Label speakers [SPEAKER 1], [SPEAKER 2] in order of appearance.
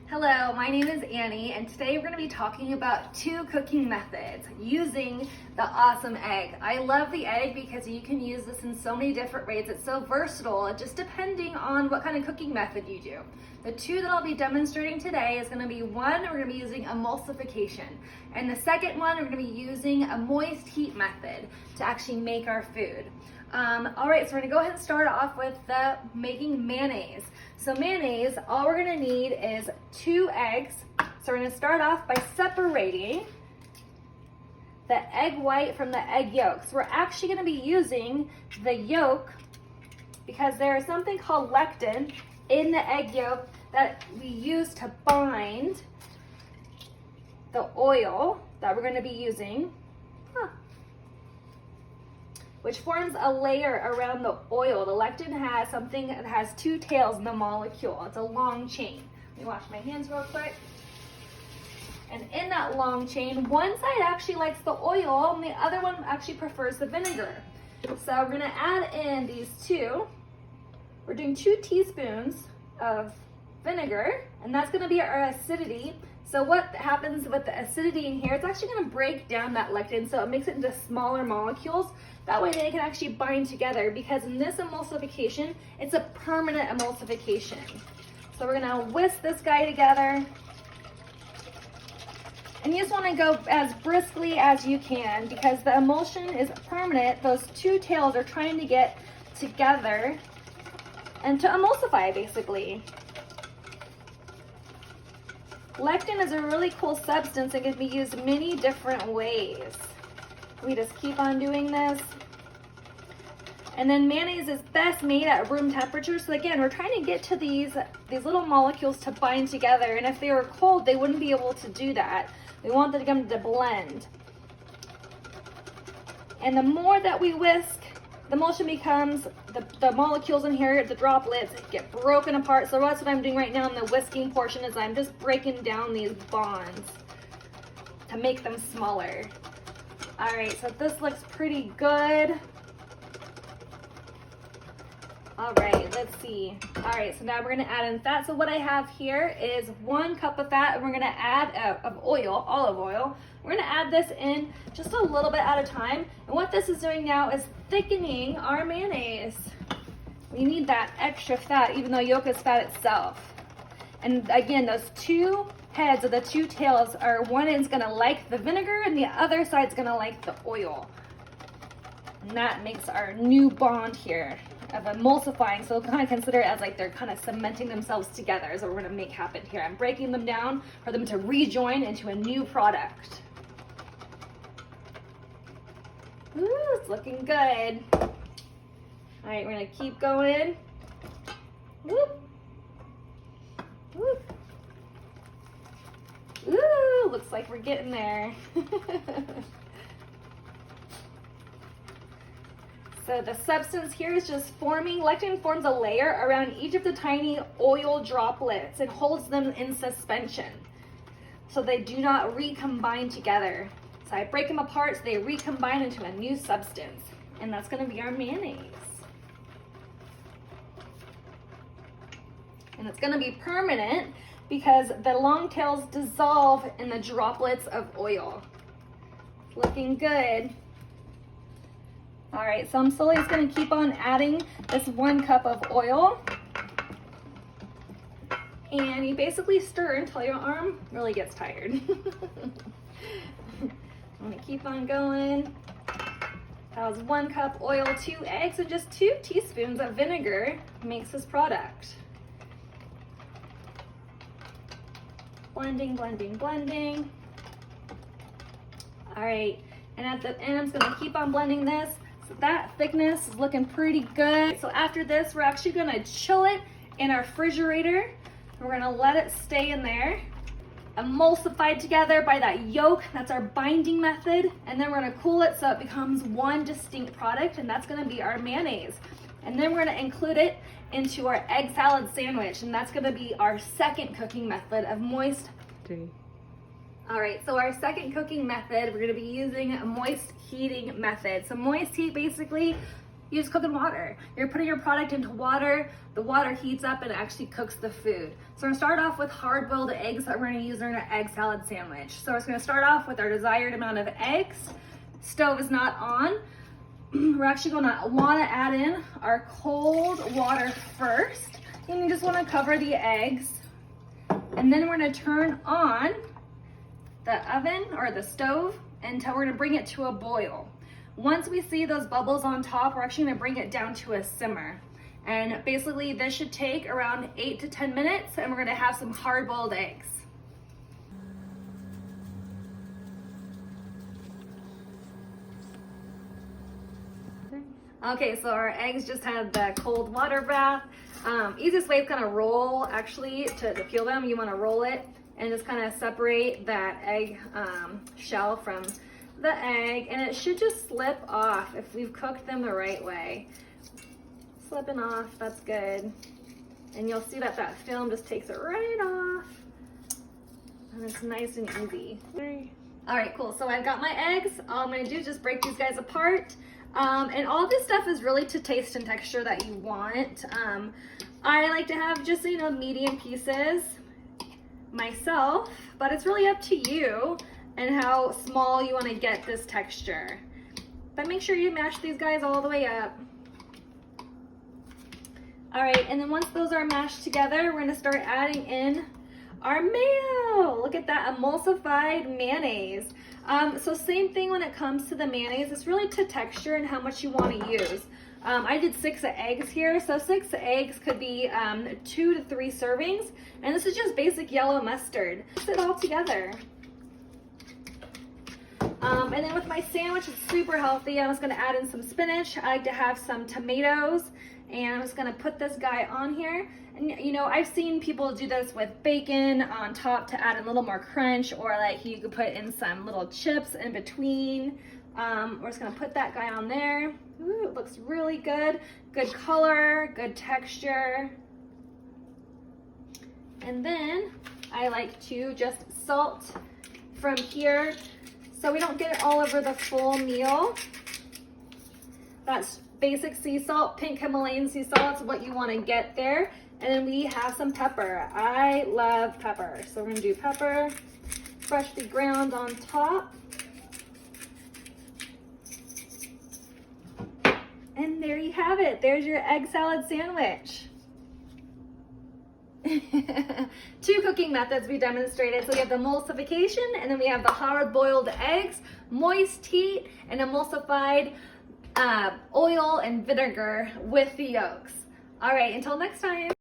[SPEAKER 1] Hello, my name is Annie, and today we're going to be talking about 2 cooking methods using the awesome egg. I love the egg because you can use this in so many different ways. It's so versatile, just depending on what kind of cooking method you do. The 2 that I'll be demonstrating today is going to be one, we're going to be using emulsification, and the second one, we're going to be using a moist heat method to actually make our food. All right, so we're gonna go ahead and start off with making mayonnaise. So mayonnaise, all we're gonna need is 2 eggs. So we're gonna start off by separating the egg white from the egg yolk. So we're actually gonna be using the yolk because there is something called lectin in the egg yolk that we use to bind the oil that we're gonna be using. Which forms a layer around the oil. The lectin has something that has 2 tails in the molecule. It's a long chain. Let me wash my hands real quick. And in that long chain, one side actually likes the oil and the other one actually prefers the vinegar. So we're gonna add in these 2. We're doing 2 teaspoons of vinegar, and that's gonna be our acidity. So what happens with the acidity in here, it's actually gonna break down that lectin, so it makes it into smaller molecules. That way they can actually bind together, because in this emulsification, it's a permanent emulsification. So we're gonna whisk this guy together. And you just wanna go as briskly as you can, because the emulsion is permanent. Those 2 tails are trying to get together and to emulsify, basically. Lectin is a really cool substance and can be used many different ways. We just keep on doing this. And then mayonnaise is best made at room temperature. So again, we're trying to get to these little molecules to bind together. And if they were cold, they wouldn't be able to do that. We want them to blend. And the more that we whisk, the emulsion becomes, the molecules in here, the droplets, get broken apart. So that's what I'm doing right now in the whisking portion, is I'm just breaking down these bonds to make them smaller. All right, so this looks pretty good. All right, let's see. All right, so now we're gonna add in fat. So what I have here is 1 cup of fat, and we're gonna add of oil, olive oil. We're gonna add this in just a little bit at a time. And what this is doing now is thickening our mayonnaise. We need that extra fat, even though yolk is fat itself. And again, those 2 heads of the 2 tails are, one is gonna like the vinegar and the other side's gonna like the oil. And that makes our new bond here of emulsifying. So kind of consider it as like they're kind of cementing themselves together is what we're gonna make happen here. I'm breaking them down for them to rejoin into a new product. Ooh, it's looking good. All right, we're gonna keep going. Whoop. Whoop. Ooh, looks like we're getting there. So the substance here is just forming, lectin forms a layer around each of the tiny oil droplets and holds them in suspension so they do not recombine together. So I break them apart so they recombine into a new substance, and that's gonna be our mayonnaise. And it's gonna be permanent because the long tails dissolve in the droplets of oil. Looking good. All right, so I'm slowly just gonna keep on adding this 1 cup of oil. And you basically stir until your arm really gets tired. I'm gonna keep on going. That was 1 cup oil, 2 eggs, and just 2 teaspoons of vinegar makes this product. Blending, blending, blending. All right, and at the end, I'm just gonna keep on blending this. So that thickness is looking pretty good. So after this, we're actually gonna chill it in our refrigerator. We're gonna let it stay in there, emulsified together by that yolk. That's our binding method. And then we're gonna cool it so it becomes one distinct product, and that's gonna be our mayonnaise. And then we're gonna include it into our egg salad sandwich, and that's gonna be our second cooking method of moist. All right, so our second cooking method, we're gonna be using a moist heating method. So moist heat, basically, use cooking water. You're putting your product into water, the water heats up and actually cooks the food. So we're gonna start off with hard-boiled eggs that we're gonna use in our egg salad sandwich. So we're just gonna start off with our desired amount of eggs. Stove is not on. We're actually gonna wanna add in our cold water first. And you just wanna cover the eggs. And then we're gonna turn on the oven or the stove until we're gonna bring it to a boil. Once we see those bubbles on top, we're actually gonna bring it down to a simmer. And basically this should take around 8 to 10 minutes and we're gonna have some hard-boiled eggs. Okay, so our eggs just had the cold water bath. Easiest way is kind of roll, actually, to peel them. You want to roll it and just kind of separate that egg shell from the egg, and it should just slip off if we've cooked them the right way. Slipping off, that's good. And you'll see that that film just takes it right off, and it's nice and easy. All right, cool. So I've got my eggs. All I'm gonna do is just break these guys apart. And all this stuff is really to taste and texture that you want. I like to have just, medium pieces myself, but it's really up to you and how small you want to get this texture. But make sure you mash these guys all the way up. All right, and then once those are mashed together, we're gonna start adding in our mayo. Look at that emulsified mayonnaise. So same thing when it comes to the mayonnaise. It's really to texture and how much you want to use. I did 6 eggs here, so 6 eggs could be 2 to 3 servings, and this is just basic yellow mustard. Mix it all together. And then with my sandwich, it's super healthy. I'm just gonna add in some spinach. I like to have some tomatoes, and I'm just gonna put this guy on here. And I've seen people do this with bacon on top to add a little more crunch, or like you could put in some little chips in between. We're just gonna put that guy on there. Ooh, it looks really good. Good color, good texture. And then I like to just salt from here so we don't get it all over the full meal. That's basic sea salt, pink Himalayan sea salt is what you want to get there. And then we have some pepper. I love pepper. So we're gonna do pepper, freshly ground on top. And there you have it. There's your egg salad sandwich. 2 cooking methods we demonstrated. So we have the emulsification, and then we have the hard-boiled eggs, moist heat, and emulsified oil and vinegar with the yolks. All right, until next time.